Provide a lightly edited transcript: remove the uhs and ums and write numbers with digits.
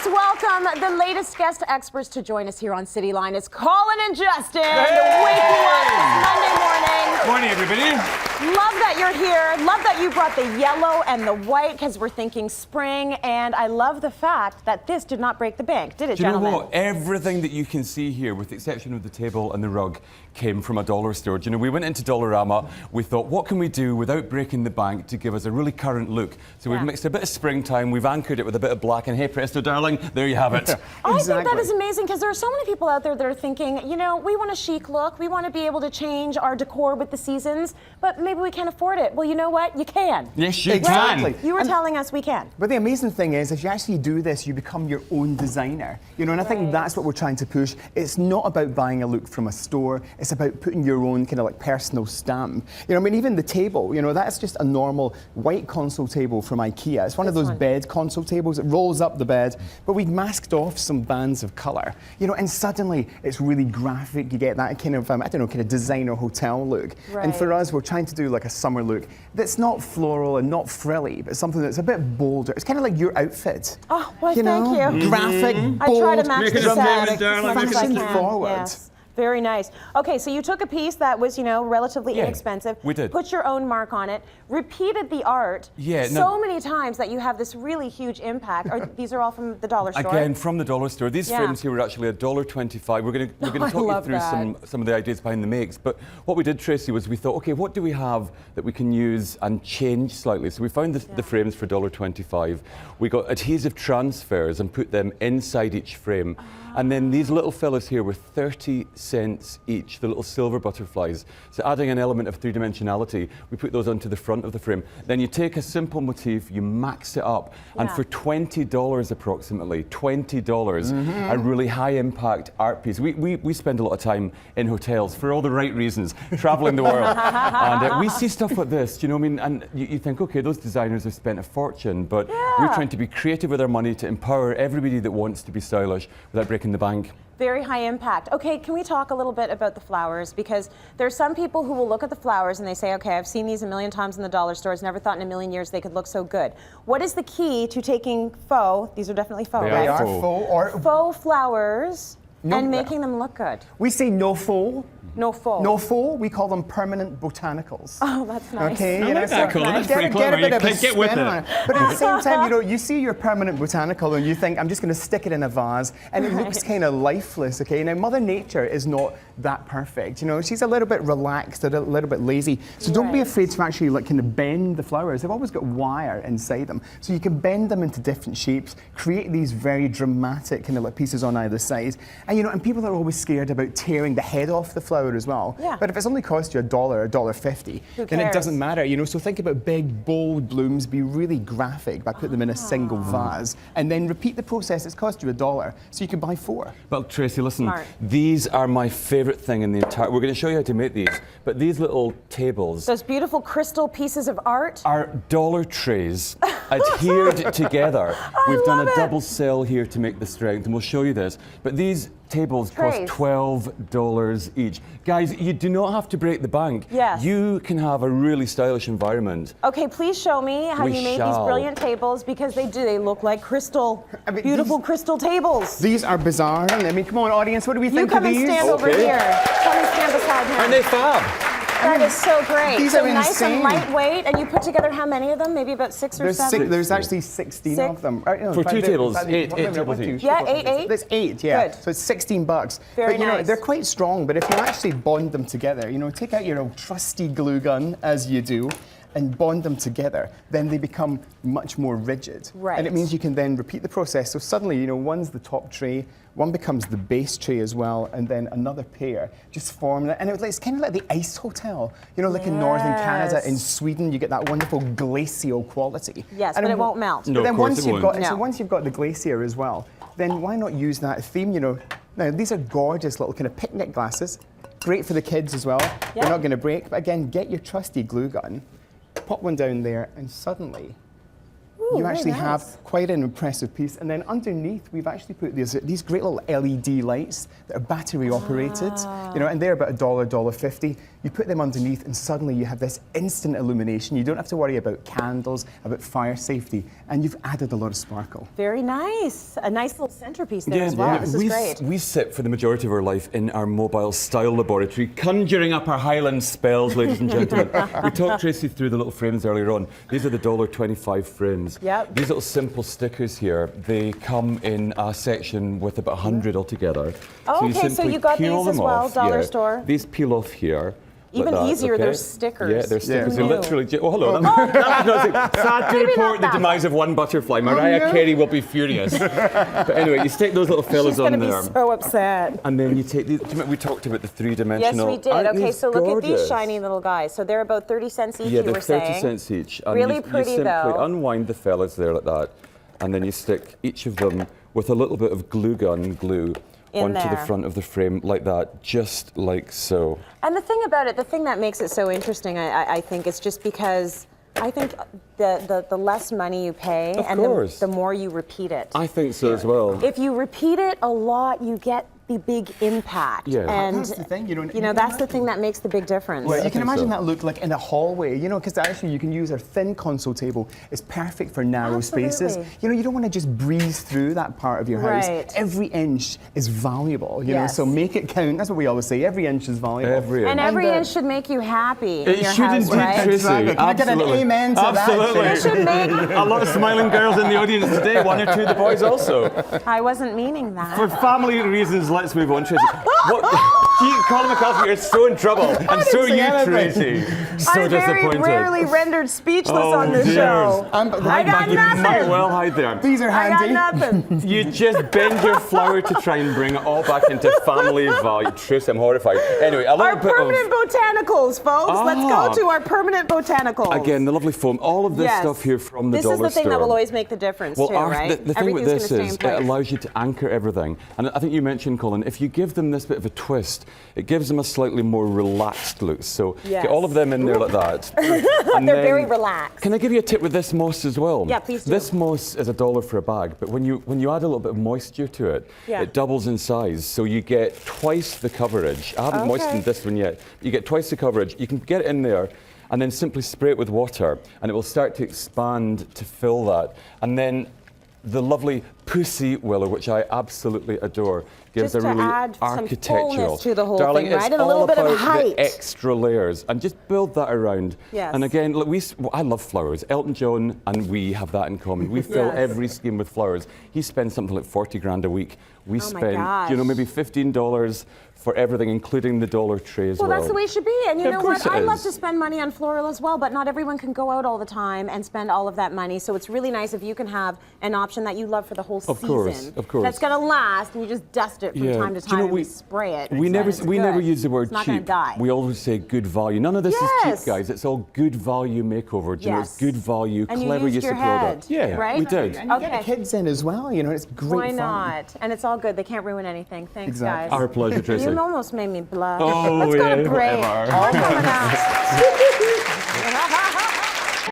Please welcome the latest guest experts to join us here on Cityline. It's Colin and Justin to wake you up this Monday morning. Morning, everybody. Love that you're here. Love that you brought the yellow and the white because we're thinking spring. And I love the fact that this did not break the bank, did it, gentlemen? Do you know what? Everything that you can see here, with the exception of the table and the rug, came from a dollar store. Do you know, we went into Dollarama. We thought, what can we do without breaking the bank to give us a really current look? So we've mixed a bit of springtime. We've anchored it with a bit of black, and hey, presto, darling, there you have it. I think that is amazing because there are so many people out there that are thinking, you know, we want a chic look. We want to be able to change our decor with the seasons, but maybe we can't afford it. Well, you know what? You can. Yes, you Exactly. can. You were telling us we can. But the amazing thing is, if you actually do this, you become your own designer. You know, and I think that's what we're trying to push. It's not about buying a look from a store. It's about putting your own kind of like personal stamp. You know, I mean, even the table, you know, that's just a normal white console table from IKEA. It's one of those bed console tables. It rolls up the bed, but we've masked off some bands of colour. You know, and suddenly it's really graphic. You get that kind of, I don't know, kind of designer hotel look. And for us, we're trying to do like a summer look that's not floral and not frilly, but something that's a bit bolder. It's kind of like your outfit. Oh, well, you know? thank you. Graphic, I bold, try to match the set. fashion forward. Yes. Very nice. Okay, so you took a piece that was, you know, relatively inexpensive. We did. Put your own mark on it. Repeated the art so many times that you have this really huge impact. These are all from the dollar store. Again, from the dollar store. These frames here were actually $1.25. We're going to talk you through some of the ideas behind the makes. But what we did, Tracy, was we thought, okay, what do we have that we can use and change slightly? So we found the frames for $1.25. We got adhesive transfers and put them inside each frame. And then these little fellas here were 30 cents each, the little silver butterflies. So adding an element of three-dimensionality, we put those onto the front of the frame. Then you take a simple motif, you max it up, and for $20 approximately, $20, a really high-impact art piece. We spend a lot of time in hotels for all the right reasons, traveling the world. And we see stuff like this, you know what I mean? And you think, okay, those designers have spent a fortune, but we're trying to be creative with our money to empower everybody that wants to be stylish without breaking the bank. Very high impact. Okay, can we talk a little bit about the flowers? Because there's some people who will look at the flowers and they say, okay, I've seen these a million times in the dollar stores, never thought in a million years they could look so good. What is the key to taking faux, these are definitely faux, They are faux, or faux flowers and making them look good? We say no faux. No faux. No faux, we call them permanent botanicals. Oh, that's nice. Okay, I like that, Colin. That's pretty clever. Get a bit of a Get with spin it. on it. But at the same time, you know, you see your permanent botanical and you think, I'm just going to stick it in a vase, and it looks kind of lifeless, okay? Now, Mother Nature is not that perfect. You know, she's a little bit relaxed, a little bit lazy. So don't be afraid to actually like kind of bend the flowers. They've always got wire inside them. So you can bend them into different shapes, create these very dramatic kind of like pieces on either side. And you know, and people are always scared about tearing the head off the flower as well. Yeah. But if it's only cost you $1 or $1.50, then it doesn't matter. You know, so think about big, bold blooms, be really graphic by putting them in a single vase, and then repeat the process. It's cost you $1, so you can buy 4. Well, Tracy, listen, these are my favourite thing in the entire... We're going to show you how to make these, but these little tables... Those beautiful crystal pieces of art? Are dollar trays adhered together. We've done a double cell here to make the strength, and we'll show you this. But these tables cost $12 each. Guys, you do not have to break the bank. Yes. You can have a really stylish environment. Okay, please show me how you made these brilliant tables, because they look like crystal, beautiful crystal tables. These are bizarre. I mean, come on, audience, what do we think of these? You come and stand over here. Come and stand beside him. Aren't they fab? That is so great. These so are nice insane. and lightweight, and you put together how many of them? Maybe about 6 or 7? There's actually 16 of them. No, for 2 tables, 8 tables each. Yeah, 8. There's 8, yeah. Good. So it's $16. Very but you know, nice. they're quite strong, but if you actually bond them together, you know, take out your old trusty glue gun, as you do, and bond them together, then they become much more rigid. Right. And it means you can then repeat the process. So suddenly, you know, one's the top tray, one becomes the base tray as well, and then another pair just form that. And it's kind of like the ice hotel, you know, like in northern Canada, in Sweden, you get that wonderful glacial quality. Yes, and but it won't melt. No, but then of course once it you've won't. got, so once you've got the glacier as well, then why not use that theme, you know? Now, these are gorgeous little kind of picnic glasses, great for the kids as well. They're not going to break, but again, get your trusty glue gun, pop one down there, and suddenly you very actually nice. have quite an impressive piece. And then underneath, we've actually put these great little LED lights that are battery operated, you know, and they're about $1, $1.50. You put them underneath and suddenly you have this instant illumination. You don't have to worry about candles, about fire safety, and you've added a lot of sparkle. Very nice. A nice little centerpiece there as well. This is great. We sit for the majority of our life in our mobile style laboratory, conjuring up our Highland spells, ladies and gentlemen. We talked Tracy through the little frames earlier on. These are the $1.25 frames. Yep. These little simple stickers here, they come in a section with about 100 altogether. Oh, okay, so simply you got peel these as them well, off. dollar Yeah. store. These peel off here. Even like that, easier, okay? they're stickers. Yeah, they're stickers. Who They're knew? literally. Oh, hello. That was not sad to Maybe report the not that demise of one butterfly. Mariah Carey will be furious. But anyway, you stick those little fellas She's on going to there. be so upset. And then you take these. Do you remember we talked about the three-dimensional? Yes, we did. Aren't Okay, these so look at these gorgeous? shiny little guys. So they're about 30 cents each, Yeah, you they're were 30 saying. cents each. And Really you pretty, simply though. unwind the fellas there like that, and then you stick each of them with a little bit of glue gun glue In onto the there. front of the frame like that, just like so. And the thing about it, the thing that makes it so interesting, I think, is just because I think the less money you pay Of and course. the more you repeat it. I think so as well. If you repeat it a lot, you get the big impact. Yeah. And That's the thing, you know, that's the thing that makes the big difference. Well, I you can think imagine so. that look like in a hallway, you know, because actually you can use our thin console table. It's perfect for narrow spaces. Absolutely. You know, you don't want to just breeze through that part of your house. Right. Every inch is valuable, you know, Yes. so make it count. That's what we always say. Every inch is valuable. Every And inch. every And, inch should make you happy in It your should house, indeed, right? Tracy. Exactly. Can I get an Absolutely. amen to that? Absolutely. It should make. A lot of smiling girls in the audience today, one or two of the boys also. I wasn't meaning that. For family reasons, let's move on, Tracy. Colin McCaskey, you're so in trouble, and so are say you, anything. Tracy. So I'm very disappointed. rarely rendered speechless Oh, on this dears. show. I got You might nothing. well hide there. These are I handy. got nothing. You just bend your flower to try and bring it all back into family value. Tracy, I'm horrified. Anyway, a Our little bit permanent botanicals, folks. Let's Ah. go to our permanent botanicals. Again, the lovely foam. All of this Yes. stuff here from the This dollar is the thing that store. will always make the difference, Well, too, right? the thing with this Everything's gonna is stay in it place. allows you to anchor everything. And I think you mentioned, Colin, if you give them this bit of a twist, it gives them a slightly more relaxed look. So Yes. get all of them in there like that. And They're then- very relaxed. Can I give you a tip with this moss as well? Yeah, please do. This moss is $1 for a bag, but when you add a little bit of moisture to it, Yeah. it doubles in size. So you get twice the coverage. I haven't Okay. moistened this one yet. You get twice the coverage. You can get it in there and then simply spray it with water, and it will start to expand to fill that. And then the lovely pussy willow, which I absolutely adore, gives Just a to really add some architectural. fullness to the whole Darling, thing, right? it's And a little all bit of about height. the extra layers, and just build that around. Yes. And again, look, I love flowers. Elton John and we have that in common. We fill Yes. every scheme with flowers. He spends something like 40 grand a week. We Oh my spend, gosh. maybe $15 for everything, including the dollar tray as well. Well, that's the way it should be. And you Yeah, know of course what? it I love is. to spend money on floral as well, but not everyone can go out all the time and spend all of that money. So it's really nice if you can have an option that you love for the whole Of season. course, of course. That's going to last, and you just dust it from Yeah. time to Do you time know, and spray it. We and never it's we never good. use the word It's not gonna cheap. die. We always say good value. None of this is Yes. cheap, guys. It's all good value makeover. Do you know, it's Yes. good value, And you clever used use your of product. head, Yeah, right? we did. And you get Okay. the kids in as well, you know, it's great Why fun. not? And it's all good. They can't ruin anything. Thanks, Exactly. guys. Our pleasure, Tracy. You almost made me blush. Oh, Let's go yeah, to break. whatever. I'll come and ask.